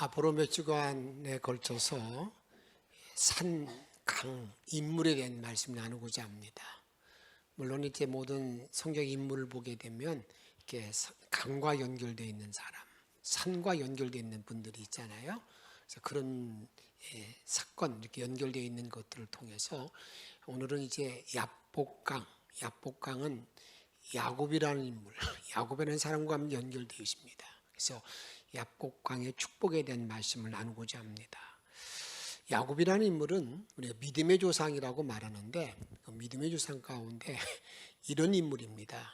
앞으로 몇 주간에 걸쳐서 산, 강, 인물에 대한 말씀을 나누고자 합니다. 물론 이제 모든 성경 인물을 보게 되면 이렇게 강과 연결되어 있는 사람, 산과 연결되어 있는 분들이 있잖아요. 그래서 그런 사건 이렇게 연결되어 있는 것들을 통해서 오늘은 이제 야복강은 야곱이라는 인물, 야곱이라는 사람과 연결되어 있습니다. 그래서 야복강의 축복에 대한 말씀을 나누고자 합니다. 야곱이라는 인물은 우리가 믿음의 조상이라고 말하는데 그 믿음의 조상 가운데 이런 인물입니다.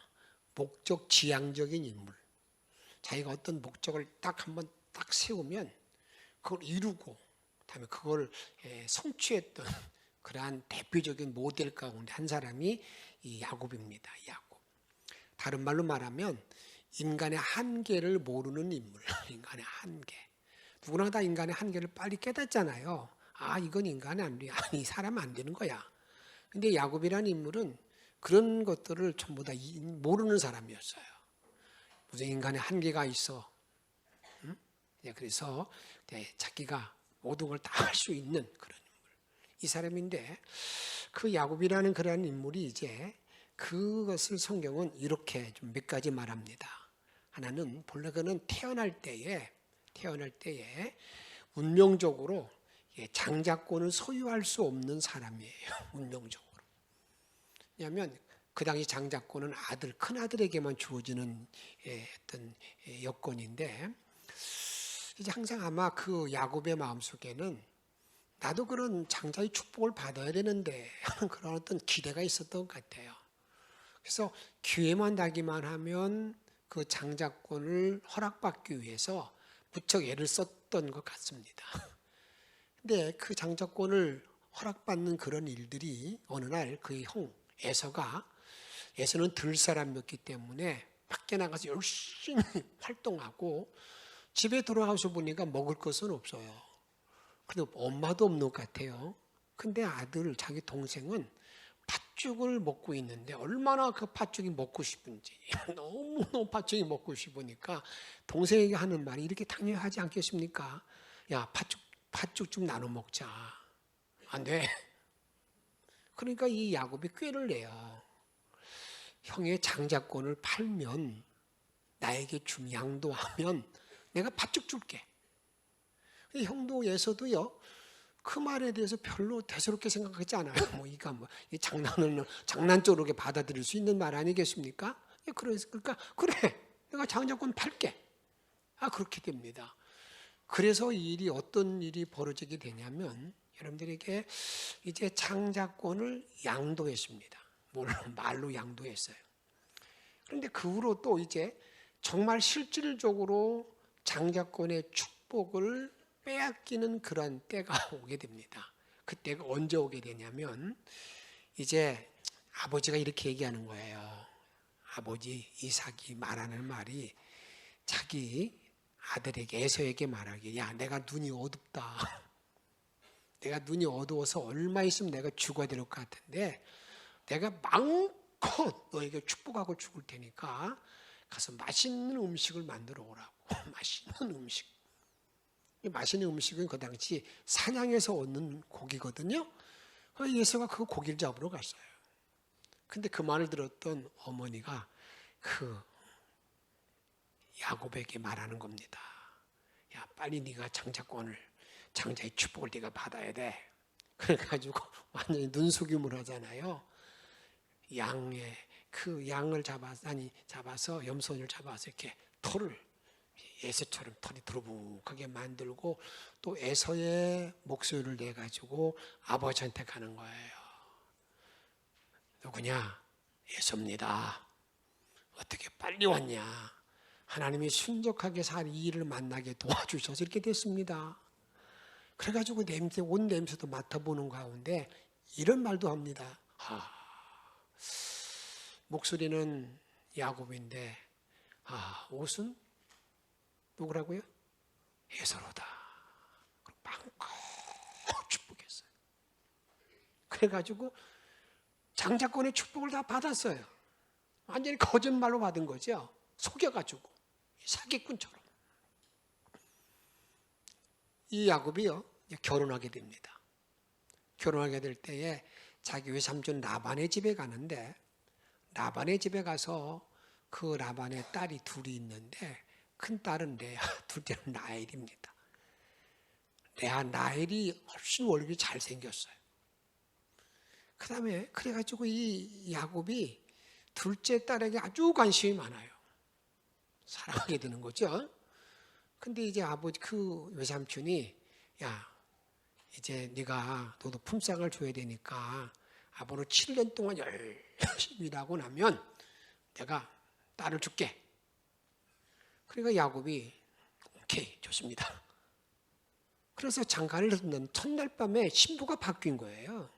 목적 지향적인 인물. 자기가 어떤 목적을 한번 세우면 그걸 이루고 그다음에 그걸 성취했던 그러한 대표적인 모델 가운데 한 사람이 이 야곱입니다. 야곱. 다른 말로 말하면 인간의 한계를 모르는 인물. 인간의 한계. 누구나 다 인간의 한계를 빨리 깨닫잖아요. 이건 인간이 안 돼. 이 사람은 안 되는 거야. 근데 야곱이라는 인물은 그런 것들을 전부 다 모르는 사람이었어요. 무슨 인간의 한계가 있어. 응? 그래서 자기가 모든 걸 다 할 수 있는 그런 인물. 이 사람인데 그 야곱이라는 그런 인물이 이제 그것을 성경은 이렇게 좀 몇 가지 말합니다. 하나는 본래 그는 태어날 때에 운명적으로 장자권을 소유할 수 없는 사람이에요. 운명적으로. 왜냐하면 그 당시 장자권은 큰 아들에게만 주어지는 어떤 여건인데 이제 항상 아마 그 야곱의 마음속에는 나도 그런 장자의 축복을 받아야 되는데 하는 그런 어떤 기대가 있었던 것 같아요. 그래서 기회만 나기만 하면 그 장자권을 허락받기 위해서 무척 애를 썼던 것 같습니다. 근데 그 장자권을 허락받는 그런 일들이 어느 날 그의 형 에서는 들 사람이었기 때문에 밖에 나가서 열심히 활동하고 집에 돌아가서 보니까 먹을 것은 없어요. 근데 엄마도 없는 것 같아요. 근데 자기 동생은 팥죽을 먹고 있는데 얼마나 그 팥죽이 먹고 싶은지 너무너무 팥죽이 먹고 싶으니까 동생에게 하는 말이 이렇게 당연하지 않겠습니까? 야, 팥죽 좀 나눠 먹자. 안 돼. 그러니까 이 야곱이 꾀를 내요. 형의 장자권을 팔면 나에게 양도하면 내가 팥죽 줄게. 형도 에서도요. 그 말에 대해서 별로 대수롭게 생각하지 않아요. 이 장난적으로 받아들일 수 있는 말 아니겠습니까? 그러니까 그래, 내가 장자권 팔게. 그렇게 됩니다. 그래서 어떤 일이 벌어지게 되냐면 여러분들에게 이제 장자권을 양도했습니다. 말로 양도했어요. 그런데 그 후로 또 이제 정말 실질적으로 장자권의 축복을 빼앗기는 그런 때가 오게 됩니다. 그때가 언제 오게 되냐면 이제 아버지가 이렇게 얘기하는 거예요. 아버지 이삭이 말하는 말이 자기 아들에게 에서에게 말하기에 야, 내가 눈이 어둡다. 내가 눈이 어두워서 얼마 있으면 내가 죽어야 될 것 같은데 내가 마음껏 너에게 축복하고 죽을 테니까 가서 맛있는 음식을 만들어 오라고. 맛있는 음식. 맛있는 음식은 그 당시 사냥에서 얻는 고기거든요. 예수가 그 고기를 잡으러 갔어요. 근데 그 말을 들었던 어머니가 그 야곱에게 말하는 겁니다. 야, 빨리 네가 장자의 축복을 네가 받아야 돼. 그래가지고 완전히 눈속임을 하잖아요. 양을 잡아서 염소를 잡아서 이렇게 털을 에서처럼 털이 드러북하게 만들고 또 에서의 목소리를 내가지고 아버지한테 가는 거예요. 누구냐? 에서입니다. 어떻게 빨리 왔냐? 하나님이 순적하게 살 이 일을 만나게 도와주셔서 이렇게 됐습니다. 그래가지고 온 냄새도 맡아보는 가운데 이런 말도 합니다. 목소리는 야곱인데 옷은 누구라고요? 에서로다. 마음껏 축복했어요. 그래가지고 장자권의 축복을 다 받았어요. 완전히 거짓말로 받은 거죠. 속여가지고 사기꾼처럼. 이 야곱이요 결혼하게 됩니다. 결혼하게 될 때에 자기 외삼촌 라반의 집에 가는데, 라반의 집에 가서 그 라반의 딸이 둘이 있는데, 큰 딸은 레아, 둘째는 라헬입니다. 레아, 라헬이 훨씬 얼굴이 잘생겼어요. 그 다음에 그래가지고 이 야곱이 둘째 딸에게 아주 관심이 많아요. 사랑하게 되는 거죠. 근데 이제 아버지 그 외삼촌이, 야 이제 네가 너도 품삯을 줘야 되니까 앞으로 7년 동안 열심히 일하고 나면 내가 딸을 줄게. 그러니까 야곱이 오케이 좋습니다. 그래서 장가를 듣는 첫날 밤에 신부가 바뀐 거예요.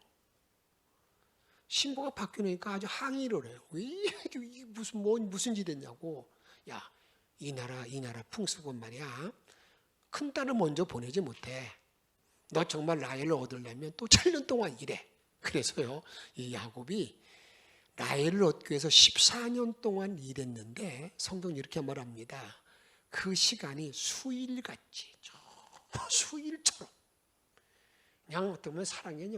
신부가 바뀌니까 아주 항의를 해요. 왜 이게 무슨 짓 했냐고. 야, 이 나라 풍습은 말이야. 큰 딸을 먼저 보내지 못해. 너 정말 라헬을 얻으려면 또 7년 동안 일해. 그래서요, 이 야곱이 라헬을 얻기 위해서 14년 동안 일했는데, 성경이 이렇게 말합니다. 그 시간이 수일같이, 수일처럼. 그냥 어쩌면 사랑에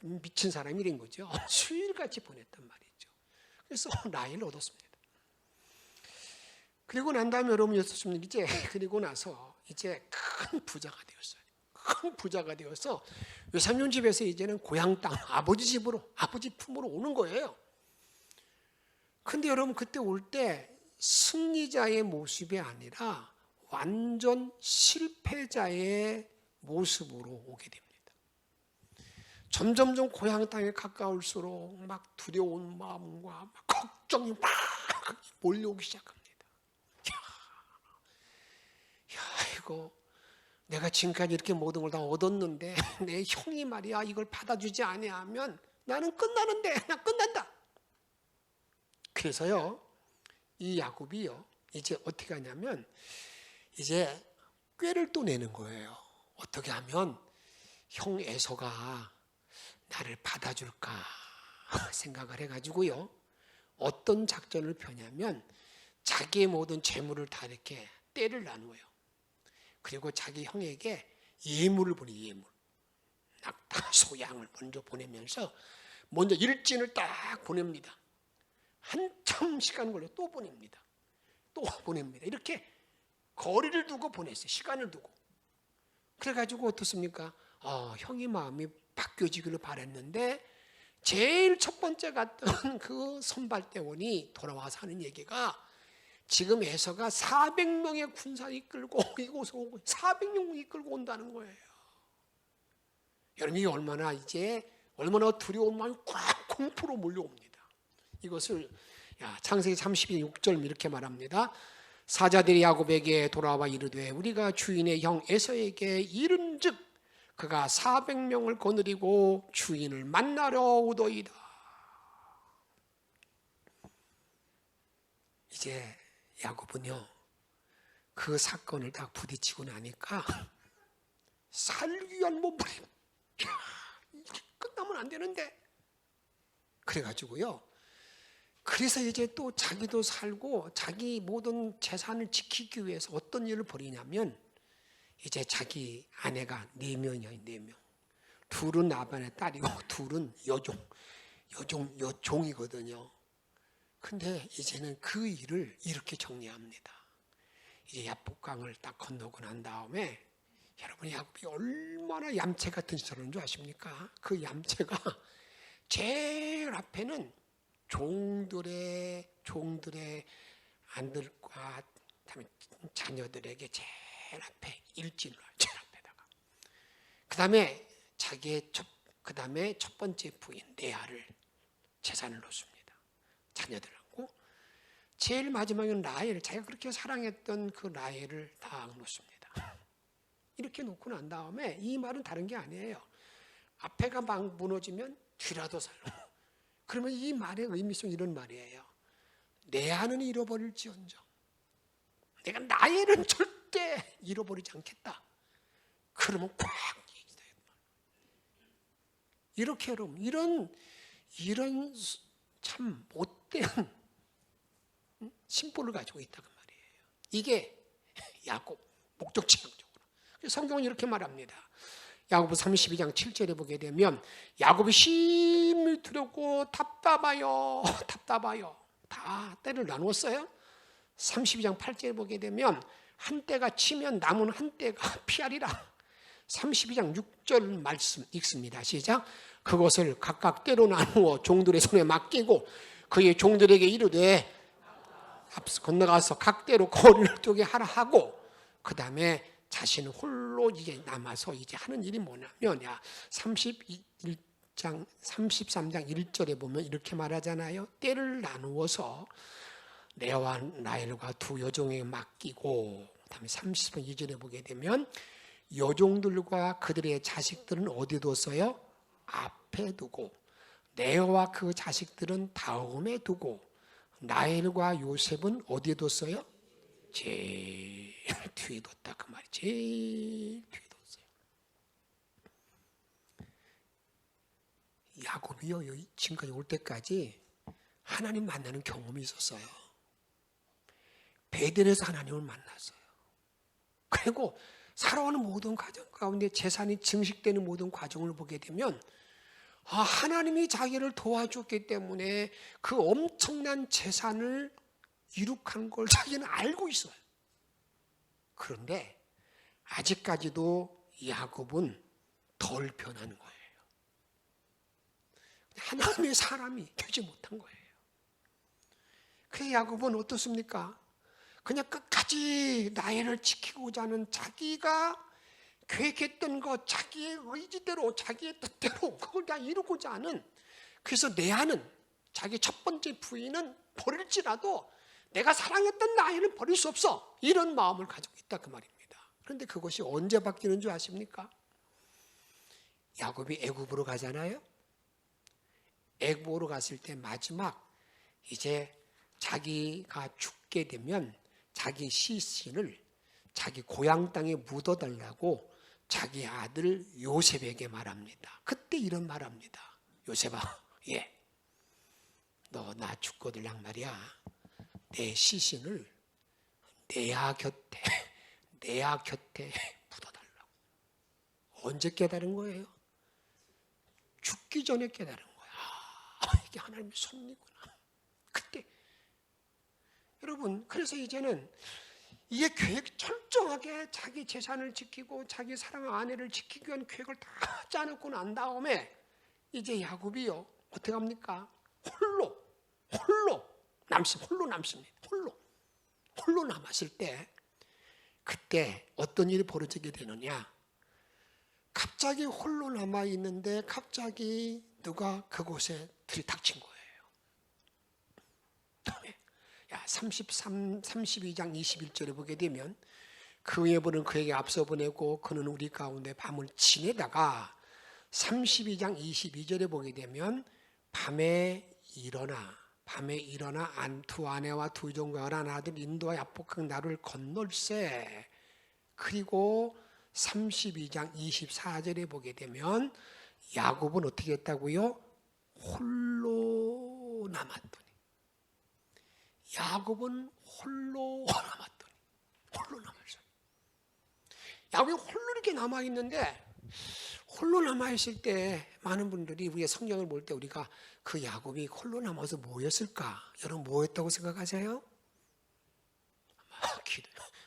미친 사람이 된 거죠. 수일같이 보냈단 말이죠. 그래서 라헬을 얻었습니다. 그리고 난 다음에 여러분 이제 그리고 나서 이제 큰 부자가 되었어요. 큰 부자가 되어서 외삼촌 집에서 이제는 고향 땅 아버지 집으로, 아버지 품으로 오는 거예요. 근데 여러분 그때 올 때 승리자의 모습이 아니라 완전 실패자의 모습으로 오게 됩니다. 점점점 고향 땅에 가까울수록 막 두려운 마음과 막 걱정이 막 몰려오기 시작합니다. 야, 이거 내가 지금까지 이렇게 모든 걸 다 얻었는데 내 형이 말이야 이걸 받아주지 아니하면 나는 끝나는데, 나 끝난다. 그래서요 이 야곱이요 이제 어떻게 하냐면 이제 꾀를 또 내는 거예요. 어떻게 하면 형 에서가 나를 받아줄까 생각을 해가지고요 어떤 작전을 펴냐면 자기의 모든 재물을 다 이렇게 떼를 나누어요. 그리고 자기 형에게 예물을 보내, 예물. 낙타, 소양을 먼저 보내면서 먼저 일진을 딱 보냅니다. 한참 시간 걸려 또 보냅니다. 또 보냅니다. 이렇게 거리를 두고 보냈어요. 시간을 두고. 그래가지고 어떻습니까? 형이 마음이 바뀌어지기를 바랬는데 제일 첫 번째 갔던 그 선발대원이 돌아와서 하는 얘기가 지금 에서가 400명의 군사를 이끌고 이곳에 오고 400명을 이끌고 온다는 거예요. 여러분 이게 얼마나 두려운 마음이 꽉 공포로 몰려옵니다. 이것을 창세기 32장 6절 이렇게 말합니다. 사자들이 야곱에게 돌아와 이르되 우리가 주인의 형 에서에게 이른즉 그가 400명을 거느리고 주인을 만나러 오더이다. 이제 야곱은요 그 사건을 다 부딪히고 나니까 살기 위한 몸부림, 이게 끝나면 안 되는데 그래가지고요 그래서 이제 또 자기도 살고 자기 모든 재산을 지키기 위해서 어떤 일을 벌이냐면 이제 자기 아내가 4명이에요. 4명. 둘은 라반의 딸이고 둘은 여종이거든요. 근데 이제는 그 일을 이렇게 정리합니다. 이제 야복강을 딱 건너고 난 다음에 여러분 야곱이 얼마나 얌체 같은 짓을 줄 아십니까? 그 얌체가 제일 앞에는 종들의 안들과 그다음에 자녀들에게 제일 앞에 일진을 제일 앞에다가 그다음에 그다음에 첫 번째 부인 레아를 재산을 놓습니다. 자녀들하고 제일 마지막에는 라헬, 자기가 그렇게 사랑했던 그 라헬을 다 놓습니다. 이렇게 놓고 난 다음에 이 말은 다른 게 아니에요. 앞에가 막 무너지면 뒤라도 살고. 그러면 이 말의 의미성 이런 말이에요. 내 안은 잃어버릴지언정 내가 라헬은 절대 잃어버리지 않겠다. 그러면 꽉 이렇게 여러분 이런 참 못된 심보를 가지고 있다는 말이에요. 이게 야곱 목적지향적으로 성경은 이렇게 말합니다. 야고보 32장 7절에 보게 되면 야곱이 심히 두렵고 답답하여 다 때를 나누었어요. 32장 8절에 보게 되면 한 때가 치면 남은 한 때가 피하리라. 32장 6절 말씀 읽습니다. 시작. 그것을 각각 때로 나누어 종들의 손에 맡기고 그의 종들에게 이르되 앞서 건너가서 각대로 거리를 두게 하라 하고, 그 다음에 자신은 홀로 이제 남아서 이제 하는 일이 뭐냐면 33장 1절에 보면 이렇게 말하잖아요. 때를 나누어서 레아와 라헬과 두 여종에게 맡기고, 그 다음에 30번 2절에 보게 되면 여종들과 그들의 자식들은 어디에 뒀어요? 앞에 두고, 레아와 그 자식들은 다음에 두고, 라헬과 요셉은 어디에 뒀어요? 제일 뒤에 뒀다 그 말이. 제일 뒤에 뒀어요. 야곱이요 지금까지 올 때까지 하나님 만나는 경험이 있었어요. 베델에서 하나님을 만났어요. 그리고 살아오는 모든 과정 가운데 재산이 증식되는 모든 과정을 보게 되면 하나님이 자기를 도와줬기 때문에 그 엄청난 재산을 이룩한 걸 자기는 알고 있어요. 그런데 아직까지도 야곱은 덜 변하는 거예요. 하나님의 사람이 되지 못한 거예요. 그래서 야곱은 어떻습니까? 그냥 끝까지 라헬을 지키고자 하는 자기가 계획했던 것, 자기의 의지대로, 자기의 뜻대로 그걸 다 이루고자 하는, 그래서 레아는 자기 첫 번째 부인은 버릴지라도 내가 사랑했던 라헬은 버릴 수 없어, 이런 마음을 가지고 있다 그 말입니다. 그런데 그것이 언제 바뀌는 줄 아십니까? 야곱이 애굽으로 가잖아요. 애굽으로 갔을 때 마지막 이제 자기가 죽게 되면 자기 시신을 자기 고향 땅에 묻어달라고 자기 아들 요셉에게 말합니다. 그때 이런 말합니다. 요셉아, 너 나 죽거들랑 말이야, 내 시신을 레아 곁에 묻어달라고. 언제 깨달은 거예요? 죽기 전에 깨달은 거야. 이게 하나님의 섭리구나. 그때. 여러분, 그래서 이제는 이게 계획 철저하게 자기 재산을 지키고 자기 사랑하는 아내를 지키기 위한 계획을 다 짜놓고 난 다음에 이제 야곱이요 어떻게 합니까? 홀로 남습니다. 홀로 남았을 때 그때 어떤 일이 벌어지게 되느냐? 갑자기 홀로 남아 있는데 갑자기 누가 그곳에 들이닥친 거예요. 32장 21절에 보게 되면 그 예보는 그에게 앞서 보내고 그는 우리 가운데 밤을 지내다가 32장 22절에 보게 되면 밤에 일어나 두 아내와 두 종과 한 아들 인도와 야복한 나를 건널세. 그리고 32장 24절에 보게 되면 야곱은 어떻게 했다고요? 홀로 남았더니. 야곱은 홀로 남았어요. 야곱이 홀로 이렇게 남아있는데, 홀로 남아있을 때 많은 분들이 우리의 성경을 볼 때 우리가 그 야곱이 홀로 남아서 뭐였을까? 여러분 뭐였다고 생각하세요?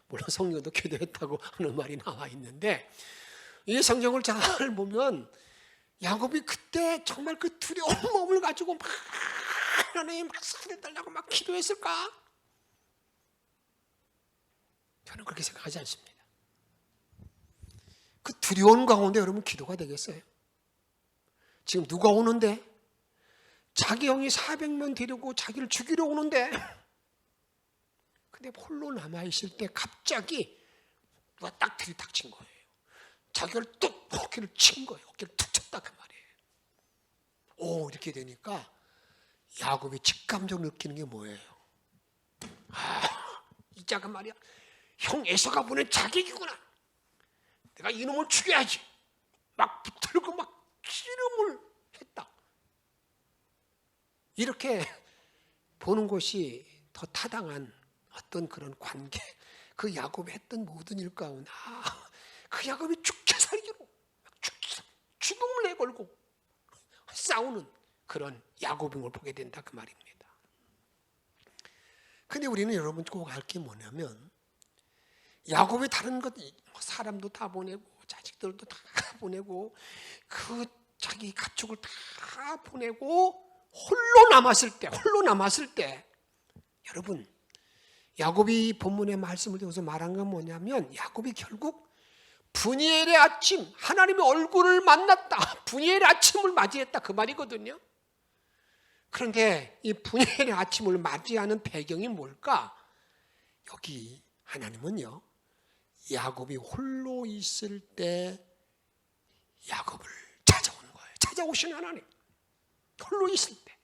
물론 성경도 기도했다고 하는 말이 나와 있는데, 이 성경을 잘 보면 야곱이 그때 정말 그 두려운 마음을 가지고 막 하나님 막 살려달라고 막 기도했을까? 저는 그렇게 생각하지 않습니다. 그 두려운 가운데 여러분 기도가 되겠어요? 지금 누가 오는데? 자기 형이 400명 데리고 자기를 죽이러 오는데, 근데 홀로 남아있을 때 갑자기 누가 딱 들이닥친 거예요. 자기를 뚝 어깨를 친 거예요. 어깨를 툭 쳤다 그 말이에요. 이렇게 되니까 야곱이 직감적으로 느끼는 게 뭐예요? 이 자가 말이야, 형 에서가 보낸 자객이구나. 내가 이놈을 죽여야지. 막 붙들고 막 씨름을 했다. 이렇게 보는 것이 더 타당한 어떤 그런 관계, 그 야곱이 했던 모든 일 가운데 그 야곱이 죽게 살기로 죽음을 내걸고 싸우는 그런 야곱인 걸 보게 된다 그 말입니다. 근데 우리는 여러분 꼭 알 게 뭐냐면 야곱이 다른 것 사람도 다 보내고 자식들도 다 보내고 그 자기 가축을 다 보내고 홀로 남았을 때 여러분 야곱이 본문의 말씀을 통해서 말한 건 뭐냐면 야곱이 결국 분이엘의 아침 하나님의 얼굴을 만났다. 분이엘의 아침을 맞이했다 그 말이거든요. 그런데 이 분이엘의 아침을 맞이하는 배경이 뭘까? 여기 하나님은요 야곱이 홀로 있을 때 야곱을 찾아오는 거예요. 찾아오신 하나님 홀로 있을 때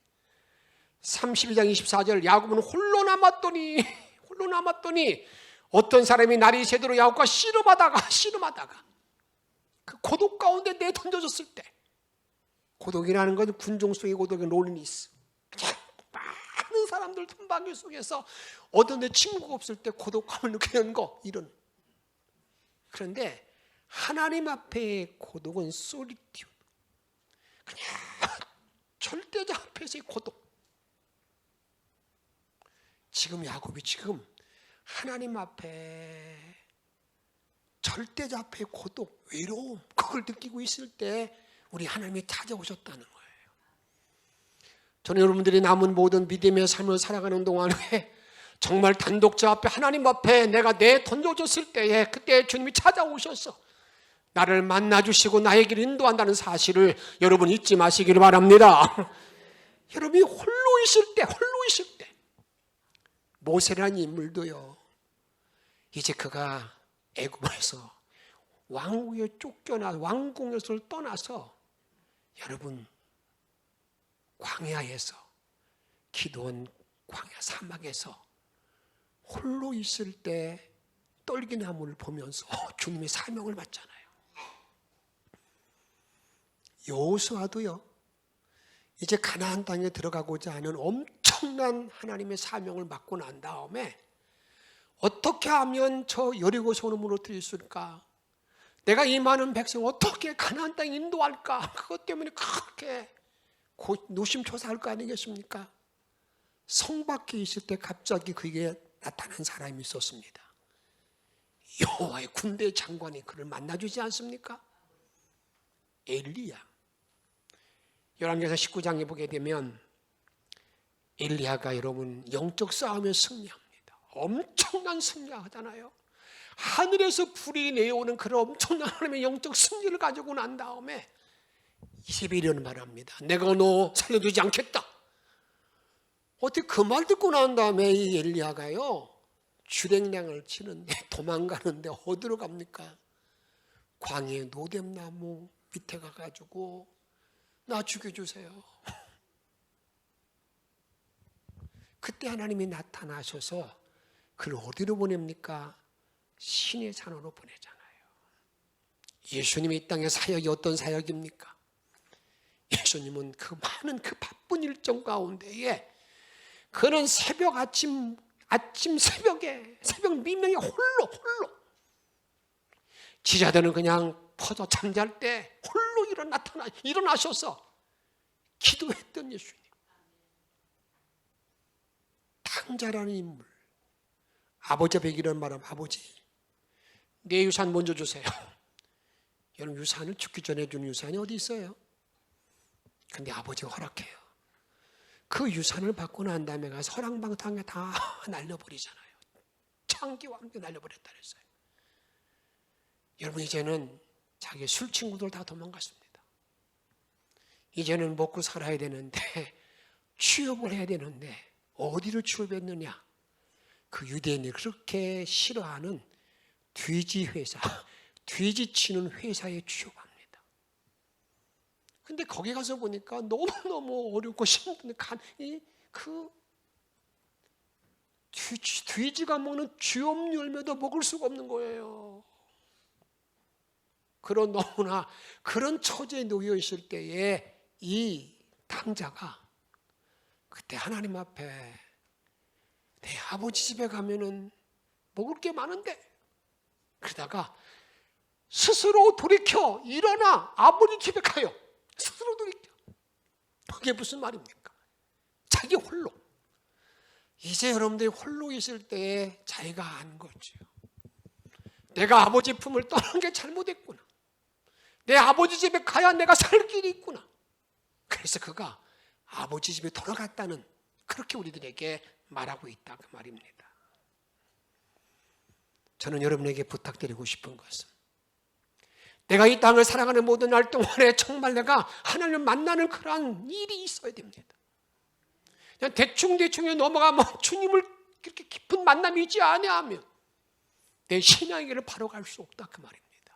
32장 24절 야곱은 홀로 남았더니 어떤 사람이 날이 새도록 야곱과 씨름하다가 그 고독 가운데 내던져졌을 때 고독이라는 건 군종 속의 고독의 롤리니스 많은 사람들 틈바귀 속에서 어떤 친구가 없을 때 고독감을 느끼는 거 이런 그런데 하나님 앞에의 고독은 솔리튜드 그냥 절대자 앞에서의 고독 지금 야곱이 지금 하나님 앞에 절대자 앞에 고독, 외로움 그걸 느끼고 있을 때 우리 하나님이 찾아오셨다는 거예요. 저는 여러분들이 남은 모든 믿음의 삶을 살아가는 동안에 정말 단독자 앞에 하나님 앞에 내가 던져졌을 때에 그때 주님이 찾아오셔서 나를 만나주시고 나의 길을 인도한다는 사실을 여러분 잊지 마시기를 바랍니다. 여러분이 홀로 있을 때 모세라는 인물도요 이제 그가 애굽에서 왕후에 쫓겨나 왕궁에서 떠나서 여러분 광야에서 기도원 광야 사막에서 홀로 있을 때 떨기나무를 보면서 주님의 사명을 받잖아요. 여호수아도요 이제 가나안 땅에 들어가고자 하는 엄청난 하나님의 사명을 받고 난 다음에 어떻게 하면 저 여리고성을 무너뜨릴 수 있을까? 내가 이 많은 백성을 어떻게 가나안 땅에 인도할까? 그것 때문에 그렇게 노심초사할 거 아니겠습니까? 성 밖에 있을 때 갑자기 그에게 나타난 사람이 있었습니다. 여호와의 군대 장관이 그를 만나주지 않습니까? 엘리야. 열왕기상 19장에 보게 되면 엘리야가 여러분 영적 싸움에 승리합니다. 엄청난 승리하잖아요. 하늘에서 불이 내려오는 그런 엄청난 하나님의 영적 승리를 가지고 난 다음에 이세벨이 말합니다. 내가 너 살려두지 않겠다. 어떻게 그 말 듣고 난 다음에 이 엘리야가요 주랭랑을 치는데 도망가는데 어디로 갑니까? 광야의 노뎀나무 밑에 가가지고 나 죽여주세요. 그때 하나님이 나타나셔서 그를 어디로 보냅니까? 신의 산으로 보내잖아요. 예수님이 이 땅의 사역이 어떤 사역입니까? 예수님은 그 많은 그 바쁜 일정 가운데에 그는 새벽 새벽에 새벽 미명에 홀로 지자들은 그냥 퍼져 잠잘 때 홀로 일어나셔서 기도했던 예수님. 탕자라는 인물. 아버지 앞에 이런 말하면 아버지 내 유산 먼저 주세요. 여러분 유산을 죽기 전에 주는 유산이 어디 있어요? 근데 아버지가 허락해요. 그 유산을 받고 난 다음에 가서 허랑방탕에 다 날려버리잖아요. 창기와 함께 날려버렸다 그랬어요. 여러분 이제는 자기 술 친구들 다 도망갔습니다. 이제는 먹고 살아야 되는데 취업을 해야 되는데 어디로 취업했느냐? 그 유대인이 그렇게 싫어하는 돼지 회사, 돼지 치는 회사에 취업합니다. 근데 거기 가서 보니까 너무너무 어렵고 힘든 돼지가 먹는 쥐엄 열매도 먹을 수가 없는 거예요. 너무나 그런 처지에 놓여 있을 때에 이 탕자가 그때 하나님 앞에 내 아버지 집에 가면은 먹을 게 많은데 그러다가 스스로 돌이켜 일어나 아버지 집에 가요. 스스로 돌이켜. 그게 무슨 말입니까? 자기 홀로. 이제 여러분들이 홀로 있을 때에 자기가 안 거죠. 내가 아버지 품을 떠난 게 잘못했구나. 내 아버지 집에 가야 내가 살 길이 있구나. 그래서 그가 아버지 집에 돌아갔다는, 그렇게 우리들에게 말하고 있다 그 말입니다. 저는 여러분에게 부탁드리고 싶은 것은, 내가 이 땅을 살아가는 모든 날 동안에 정말 내가 하나님을 만나는 그러한 일이 있어야 됩니다. 그냥 대충 넘어가면 주님을 그렇게 깊은 만남이 있지 아니하면 내 신앙의 길을 바로 갈 수 없다 그 말입니다.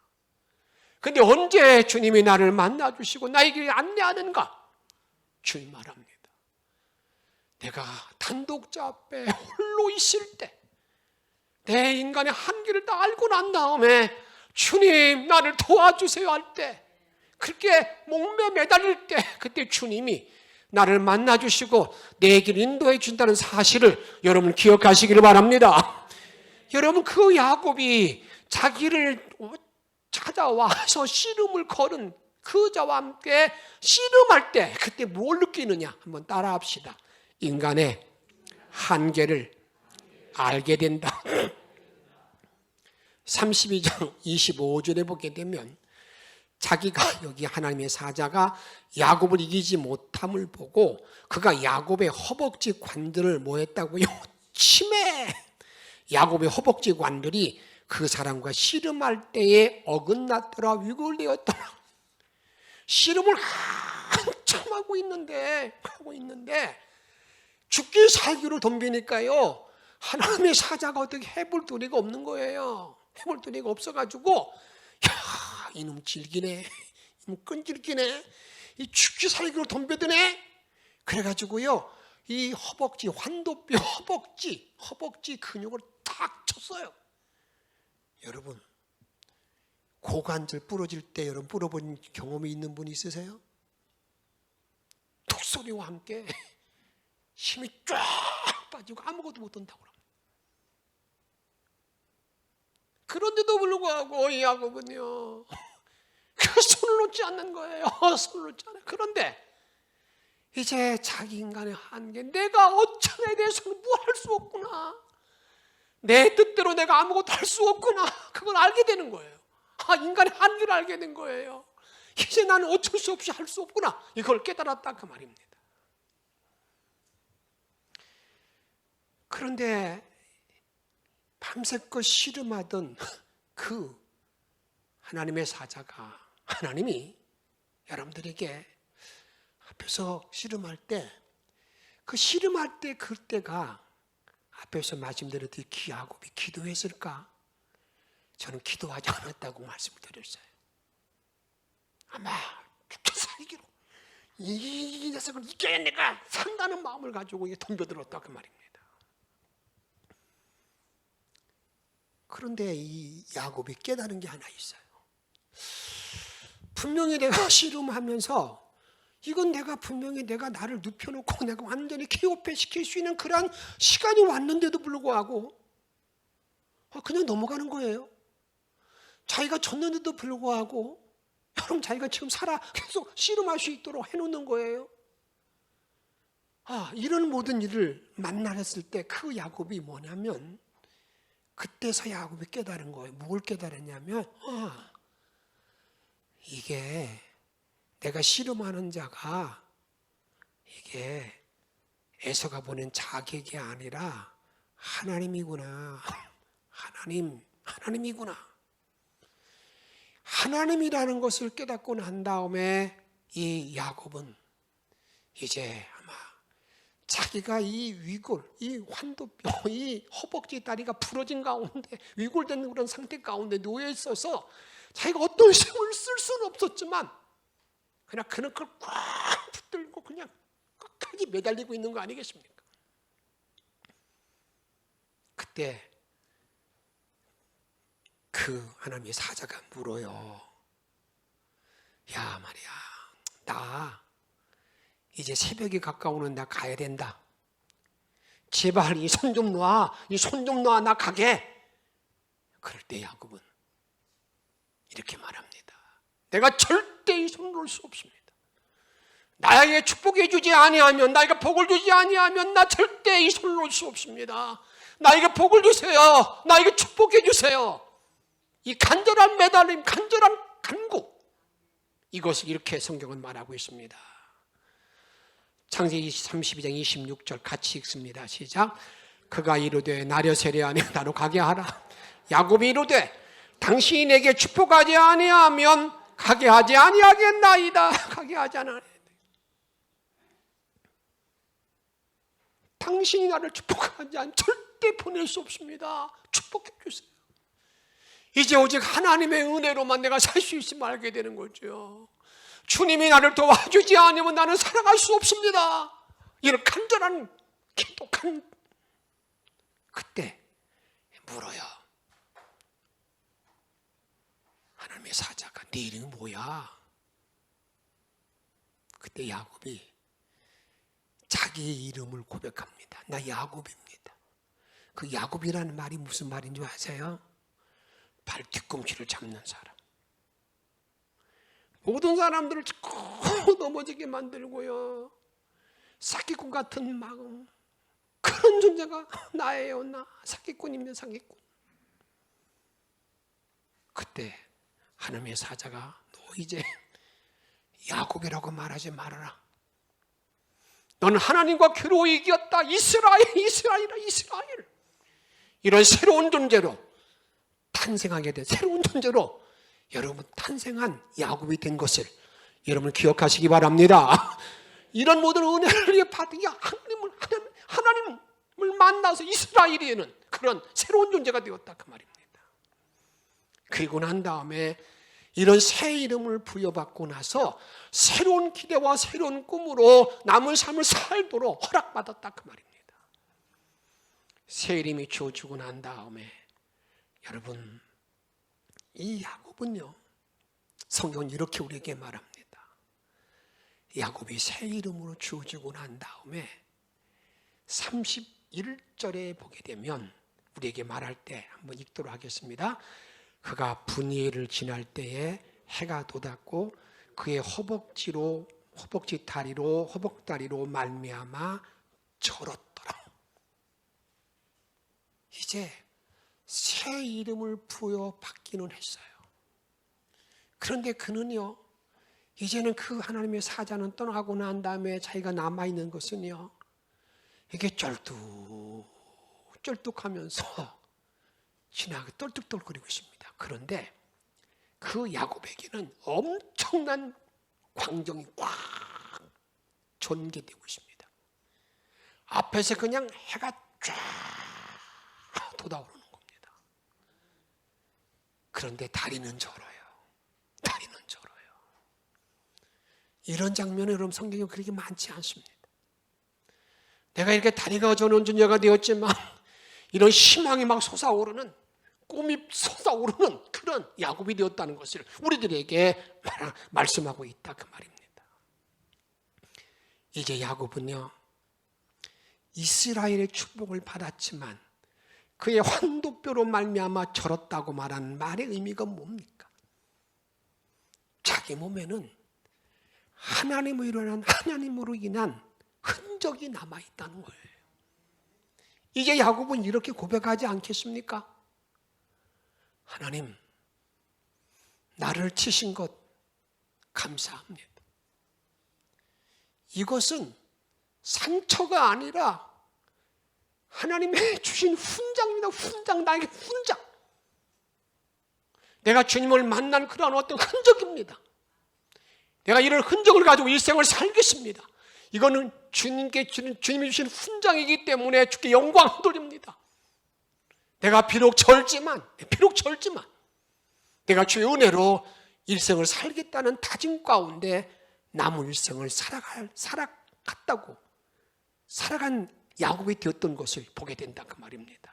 그런데 언제 주님이 나를 만나주시고 나에게 안내하는가? 주님 말합니다. 내가 단독자 앞에 홀로 있을 때, 내 인간의 한계를 다 알고 난 다음에 주님 나를 도와주세요 할 때, 그렇게 목매 매달릴 때, 그때 주님이 나를 만나주시고 내 길 인도해 준다는 사실을 여러분 기억하시기를 바랍니다. 여러분, 그 야곱이 자기를 찾아와서 씨름을 걸은 그 자와 함께 씨름할 때 그때 뭘 느끼느냐, 한번 따라 합시다. 인간의 한계를 알게 된다. 32장 25절에 보게 되면, 자기가, 여기 하나님의 사자가 야곱을 이기지 못함을 보고 그가 야곱의 허벅지 관들을 뭐 했다고요? 침해. 야곱의 허벅지 관들이 그 사람과 씨름할 때에 어긋났더라, 위골되었더라. 씨름을 한참 하고 있는데 죽기 살기로 덤비니까요, 하나님의 사자가 어떻게 해볼 도리가 없는 거예요. 해볼 도리가 없어가지고, 야, 이놈 질기네, 이놈 끈질기네, 이 죽기 살기로 덤벼드네. 그래가지고요, 이 허벅지, 환도뼈 허벅지 근육을 탁 쳤어요. 여러분, 고관절 부러질 때 여러분 부러본 경험이 있는 분 있으세요? 톡 소리와 함께 힘이 쫙 빠지고 아무것도 못한다고 합니다. 그런데도 불구하고 이 야곱은요, 그 손을 놓지 않는 거예요. 손을 놓지 않아요. 그런데 이제 자기 인간의 한계, 내가 어쩌면 대해서는 뭐 할 수 없구나, 내 뜻대로 내가 아무것도 할 수 없구나, 그걸 알게 되는 거예요. 인간의 한계를 알게 된 거예요. 이제 나는 어쩔 수 없이 할 수 없구나, 이걸 깨달았다 그 말입니다. 그런데 밤새껏 씨름하던 그 하나님의 사자가, 하나님이 여러분들에게 앞에서 씨름할 때, 그 씨름할 때 그때가 앞에서 말씀드렸듯이 야곱이 기도했을까? 저는 기도하지 않았다고 말씀을 드렸어요. 아마 죽게 살기로 이 녀석을 이겨야 내가 산다는 마음을 가지고 덤벼들었다 그 말입니다. 그런데 이 야곱이 깨달은 게 하나 있어요. 분명히 내가 씨름하면서 이건 분명히 내가 나를 눕혀놓고 내가 완전히 KO패시킬 수 있는 그런 시간이 왔는데도 불구하고 그냥 넘어가는 거예요. 자기가 졌는데도 불구하고 여러분, 자기가 지금 계속 씨름할 수 있도록 해놓는 거예요. 이런 모든 일을 만나했을 때 그 야곱이 뭐냐면, 그때서 야곱이 깨달은 거예요. 뭘 깨달았냐면, 이게 내가 씨름하는 자가 이게 에서가 보낸 자객이 아니라 하나님이구나. 하나님이구나. 하나님이라는 것을 깨닫고 난 다음에 이 야곱은 이제 아마 자기가 이 위골, 이 환도뼈, 이 허벅지 다리가 부러진 가운데, 위골된 그런 상태 가운데 놓여 있어서 자기가 어떤 힘을 쓸 수는 없었지만 그냥 그걸 꽉 붙들고 그냥 끝까지 매달리고 있는 거 아니겠습니까? 그때 그 하나님의 사자가 물어요. 야 말이야, 나 이제 새벽이 가까우는 나 가야 된다. 제발 이 손 좀 놔, 나 가게. 그럴 때 야곱은 이렇게 말합니다. 내가 절대 손 놓을 수 없습니다. 나에게 축복해 주지 아니하면, 나에게 복을 주지 아니하면 나 절대 이 손 놓을 수 없습니다. 나에게 복을 주세요. 나에게 축복해 주세요. 이 간절한 매달림, 간절한 간구, 이것을 이렇게 성경은 말하고 있습니다. 창세기 32장 26절 같이 읽습니다. 시작. 그가 이르되 나려 세례하니 나로 가게 하라. 야곱이 이르되 당신이 내게 축복하지 아니하면 가게 하지 아니하겠나이다. 가게 하지 아니하겠나이다. 당신이 나를 축복하지 않으면 절대 보낼 수 없습니다. 축복해 주세요. 이제 오직 하나님의 은혜로만 내가 살 수 있으면 알게 되는 거죠. 주님이 나를 도와주지 않으면 나는 살아갈 수 없습니다. 이런 간절한 기독한 그때 물어요. 하나님의 사자가 네 이름이 뭐야? 그때 야곱이 자기의 이름을 고백합니다. 나 야곱입니다. 그 야곱이라는 말이 무슨 말인지 아세요? 발 뒤꿈치를 잡는 사람. 모든 사람들을 자꾸 넘어지게 만들고요. 사기꾼 같은 마음, 그런 존재가 나예요. 나 사기꾼입니다. 사기꾼. 그때 하나님의 사자가 너 이제 야곱이라고 말하지 말아라. 너는 하나님과 괴로워 이겼다. 이스라엘, 이스라엘아, 이스라엘. 이런 새로운 존재로 탄생하게 된, 새로운 존재로 여러분 탄생한 야곱이 된 것을 여러분 기억하시기 바랍니다. 이런 모든 은혜를 받은 하나님을 만나서 이스라엘에는 그런 새로운 존재가 되었다 그 말입니다. 그리고 난 다음에 이런 새 이름을 부여받고 나서 새로운 기대와 새로운 꿈으로 남은 삶을 살도록 허락받았다 그 말입니다. 새 이름이 주어지고 난 다음에 여러분 이 야곱은요, 성경은 이렇게 우리에게 말합니다. 야곱이 새 이름으로 주어지고 난 다음에 31절에 보게 되면 우리에게 말할 때 한번 읽도록 하겠습니다. 그가 분이엘을 지날 때에 해가 돋았고 그의 허벅다리로 말미암아 절었더라. 이제 새 이름을 부여받기는 했어요. 그런데 그는요, 이제는 그 하나님의 사자는 떠나고 난 다음에 자기가 남아있는 것은요, 이게 쩔뚝하면서 지나가 똘뚝똘거리고 있습니다. 그런데 그 야곱에게는 엄청난 광정이 꽉 전개되고 있습니다. 앞에서 그냥 해가 쫙 돋아오르는 겁니다. 그런데 다리는 절어요. 다리는 절어요. 이런 장면은 여러분 성경에 그렇게 많지 않습니다. 내가 이렇게 다리가 저는 존재가 되었지만 이런 희망이 막 솟아오르는, 꿈이 솟아오르는 그런 야곱이 되었다는 것을 우리들에게 말씀하고 있다 그 말입니다. 이제 야곱은요, 이스라엘의 축복을 받았지만 그의 환도뼈로 말미암아 절었다고 말하는 말의 의미가 뭡니까? 자기 몸에는 하나님으로 인한 흔적이 남아있다는 거예요. 이제 야곱은 이렇게 고백하지 않겠습니까? 하나님, 나를 치신 것 감사합니다. 이것은 상처가 아니라 하나님의 주신 훈장입니다. 훈장, 나에게 훈장. 내가 주님을 만난 그러한 어떤 흔적입니다. 내가 이런 흔적을 가지고 일생을 살겠습니다. 이거는 주님이 주신 훈장이기 때문에 주께 영광 돌립니다. 내가 비록 절지만 내가 주의 은혜로 일생을 살겠다는 다짐 가운데 남은 일생을 살아간 야곱이 되었던 것을 보게 된다 그 말입니다.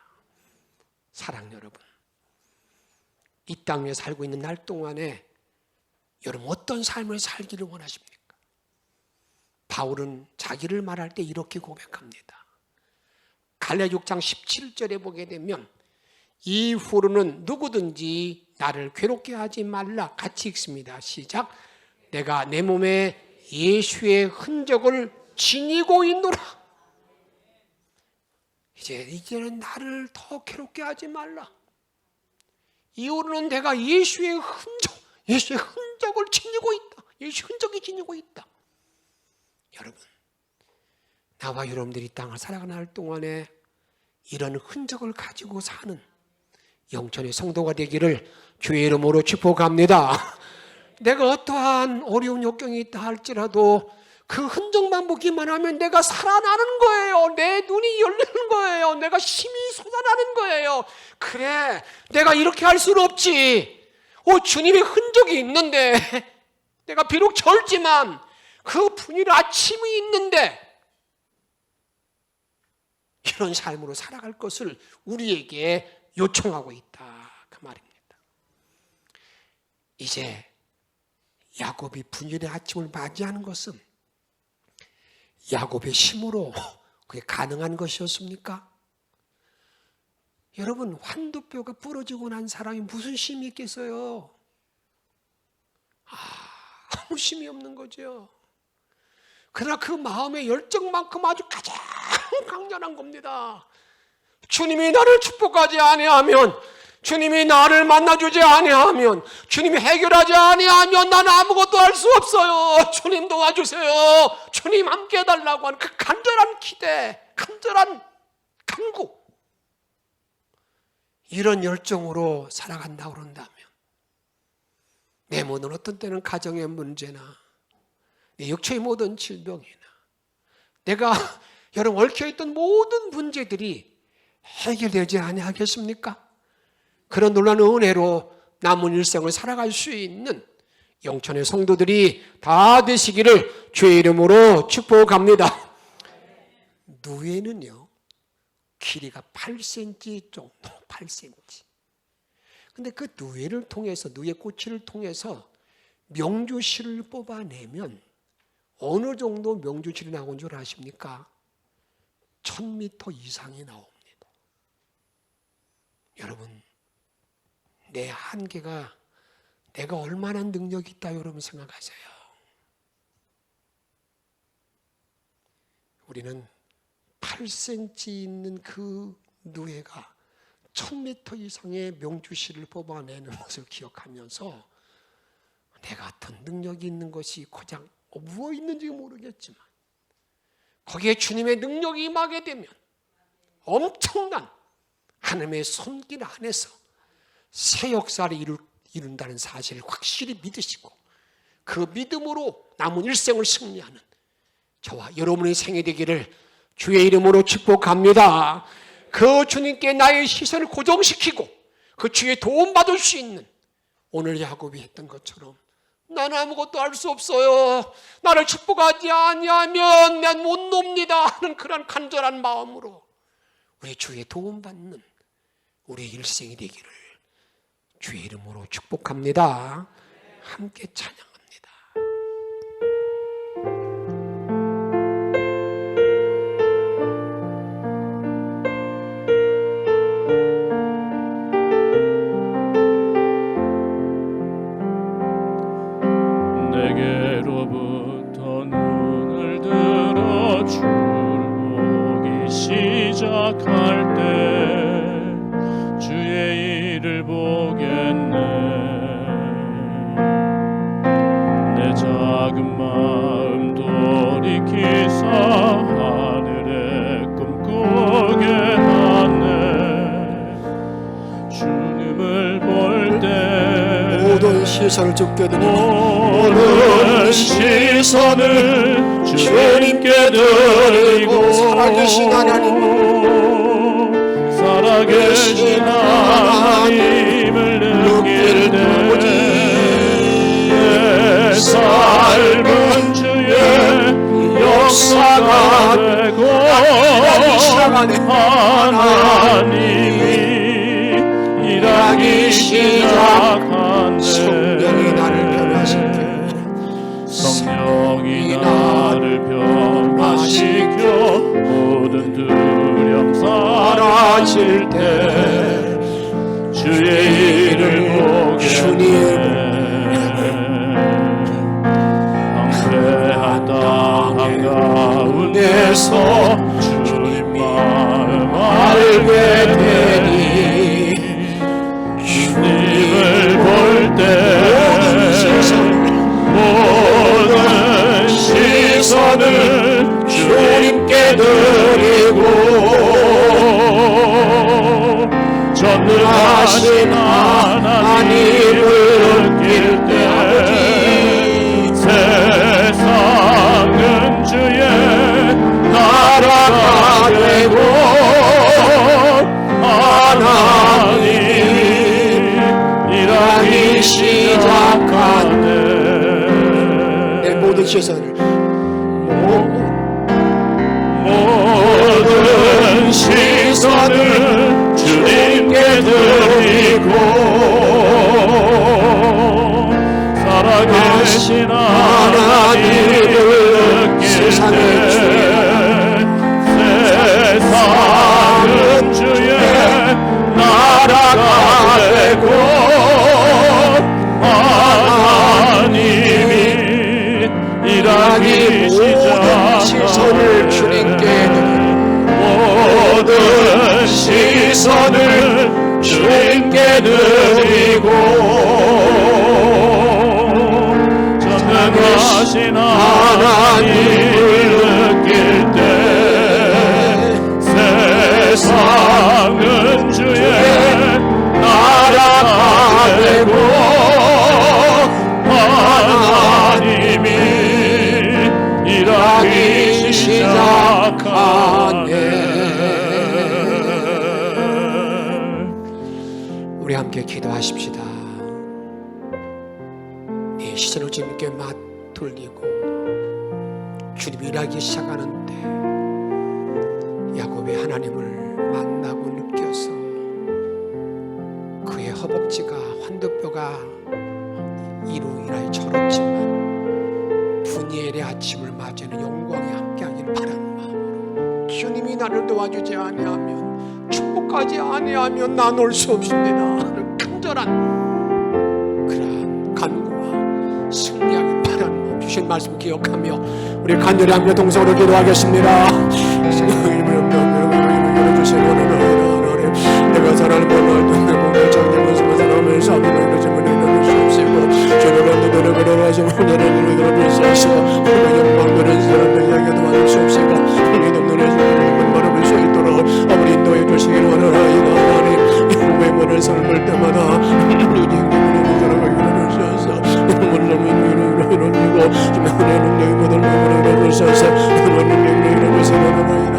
사랑 여러분, 이 땅 위에 살고 있는 날 동안에 여러분 어떤 삶을 살기를 원하십니까? 바울은 자기를 말할 때 이렇게 고백합니다. 갈라디아 6장 17절에 보게 되면 이후로는 누구든지 나를 괴롭게 하지 말라. 같이 읽습니다. 시작. 내가 내 몸에 예수의 흔적을 지니고 있노라. 이제는 나를 더 괴롭게 하지 말라. 이후로는 내가 예수의 흔적을 지니고 있다. 예수의 흔적이 지니고 있다. 여러분, 나와 여러분들이 땅을 살아가는 동안에 이런 흔적을 가지고 사는 영천의 성도가 되기를 주의 이름으로 축복합니다. 내가 어떠한 어려운 역경이 있다 할지라도 그 흔적만 보기만 하면 내가 살아나는 거예요. 내 눈이 열리는 거예요. 내가 힘이 솟아나는 거예요. 그래, 내가 이렇게 할 수는 없지. 주님의 흔적이 있는데, 내가 비록 젊지만 그 분일의 아침이 있는데, 이런 삶으로 살아갈 것을 우리에게 요청하고 있다, 그 말입니다. 이제 야곱이 분일의 아침을 맞이하는 것은 야곱의 힘으로 그게 가능한 것이었습니까? 여러분, 환도뼈가 부러지고 난 사람이 무슨 힘이 있겠어요? 아무 힘이 없는 거죠. 그러나 그 마음의 열정만큼 아주 가장 강렬한 겁니다. 주님이 나를 축복하지 아니하면, 주님이 나를 만나주지 아니하면, 주님이 해결하지 아니하면 나는 아무것도 할 수 없어요. 주님 도와주세요. 주님 함께 해달라고 하는 그 간절한 기대, 간절한 간구, 이런 열정으로 살아간다고 그런다면 내 모든 어떤 때는 가정의 문제나 내 육체의 모든 질병이나 내가 여러분 얽혀있던 모든 문제들이 해결되지 아니하겠습니까? 그런 놀라운 은혜로 남은 일생을 살아갈 수 있는 영천의 성도들이 다 되시기를 주의 이름으로 축복합니다. 누에는요, 길이가 8cm 정도, 8cm. 근데 그 누에를 통해서, 누에 꼬치를 통해서 명주실을 뽑아내면 어느 정도 명주실이 나온 줄 아십니까? 1000m 이상이 나옵니다. 여러분, 내 한계가, 내가 얼마나 능력이 있다 여러분 생각하세요? 우리는 8cm 있는 그 누에가 1000m 이상의 명주실을 뽑아내는 것을 기억하면서 내가 어떤 능력이 있는 것이 고작 무엇 있는지 모르겠지만 거기에 주님의 능력이 임하게 되면 엄청난 하나님의 손길 안에서 새 역사를 이룬다는 사실을 확실히 믿으시고 그 믿음으로 남은 일생을 승리하는 저와 여러분의 생이 되기를 주의 이름으로 축복합니다. 그 주님께 나의 시선을 고정시키고 그 주의 도움받을 수 있는 오늘 야곱이 했던 것처럼 나는 아무것도 할 수 없어요. 나를 축복하지 아니하면 난 못 놉니다 하는 그런 간절한 마음으로 우리 주의 도움받는 우리의 일생이 되기를 주의 이름으로 축복합니다. 함께 찬양합니다. 내게로부터 눈을 들어 주를 보기 시작할 때 주의 일을 보겠네. 내 작은 마음 돌이키사 하늘에 꿈꾸게 하네. 주님을 볼 때 모든 시선을 주께 드리고 모든 시선을 주님께 드리고 살아계신 하나님, 살아계신 하나님을 느낄 때 내 삶은 주의 역사가 되고 하나님이 일하기 시작하네. 성령이 나를 변화시켜 성령이 나를 변화시켜 모든 두려움 사라질 때 주의 일을 보고 모든 시선을 모든 시선을 주님께 드리고 살아계신 하나님을 느낄 때 세상은 주의 나라가 되고 하나님이 일하기 시선을 주님께 모든 시선을 주님께 드리고 전능하신 하나님을 느낄 때 세상은 주의 나라가 되고 하나님이 일하기 시작하네. 우리 함께 기도하십시다. 이 시선을 주님께 돌리고 주님이 일하기 시작하는데 야곱의 하나님을 만나고 느껴서 그의 허벅지가 환도뼈가 이로 인하여 절었지만 분이엘의 아침을 맞이하는 영광이 함께하기를 바라는 마음으로 주님이 나를 도와주지 아니하면 축복하지 아니하면 나 놀 수 없습니다 하는 간절한 그러한 간구와 승리하기를 바라는 마음 주신 말씀 기억하며 우리 간절히 하며 동성으로 기도하겠습니다. 내가 사랑을 몰라도 내 몸을 정죄하면서 살아가면서 하나님을 주문을 주옵시고 주님을 노력을 하시고 하나님을 그러면서 오늘 영광 그런 사람들 이야기도 받을 수 없시고 우리도 눈에 주님을 바라볼 수 있도록 아버지 인도해 주시기를 원하나이다. 하나님 영광의 삶을 때마다 주님을 살아가기를 원하셔서 오늘 이루고 주님의 능력이 모든 마음을 이루셔서 오늘 능력이 이루어서 원하나이다.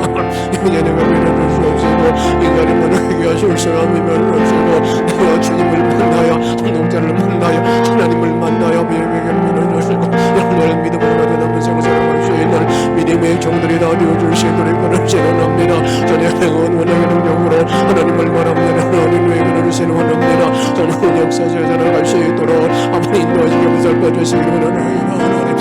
이제 내가 이루어질 수 없시고 인간의 문화에게 하실 사람이 별로 없시고 내가 주님을 만나야 동자를 만나야 하나님을 만나야 믿음에게 믿어주시고 여러분을 믿음으로 가져가면 생사를 수 있는 믿음의 종들이 다 되어주시도록 원하시옵나이다. 전에 행운 원하는 능력으로 하나님을 바랍니다. 하나님의 은혜를 원합니다. 저는 역사에 살아갈 수 있도록 아버지 인도하시고 무설꿔 주시기를 원하나이다. 하나님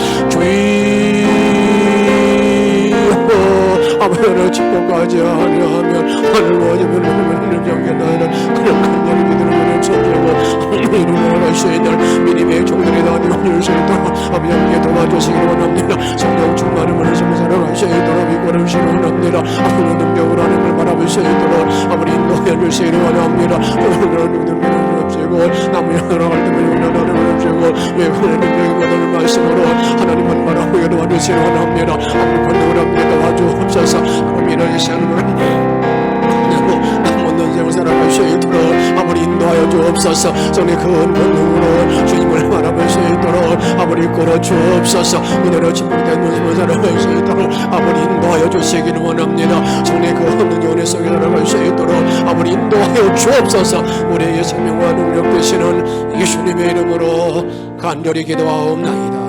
아버지를 축복하지 아니하면 하늘 원하면 하나님을 정견하는 그런 간절히 믿음을 천주고 이루어 갈 수 있는 믿음의 종들이 다 되어줄 수 있도록 아버지 함께 도와주시기를 원합니다. 성령 충만함을 하시며 살아갈 수 있도록 믿고를 원합니다. 아버지 능력으로 하나님을 바라볼 수 있도록 아버지 인도해 주시기를 원합니다. 오늘은 믿음을 없애고 남을 살아갈 때면 하나님을 없애고 외국의 능력이 모든 말씀으로 하나님을 바라보게 도와주시기를 원합니다. 아버지 권능을 함께 도와주옵소서. 그럼 이런 시간을 생을 살아갈 수 있도록 아버지 인도하여 주옵소서. 성의 큰 권능으로 주님을 바라볼 수 있도록 아버지 끌어 주옵소서. 은혜로 축복된 모습을 살아갈 수 있도록 아버지 인도하여 주시기를 원합니다. 성의 큰 은혜 속에 살아갈 수 있도록 아버지 인도하여 주옵소서. 우리의 생명과 능력 되시는 예수님의 이름으로 간절히 기도하옵나이다.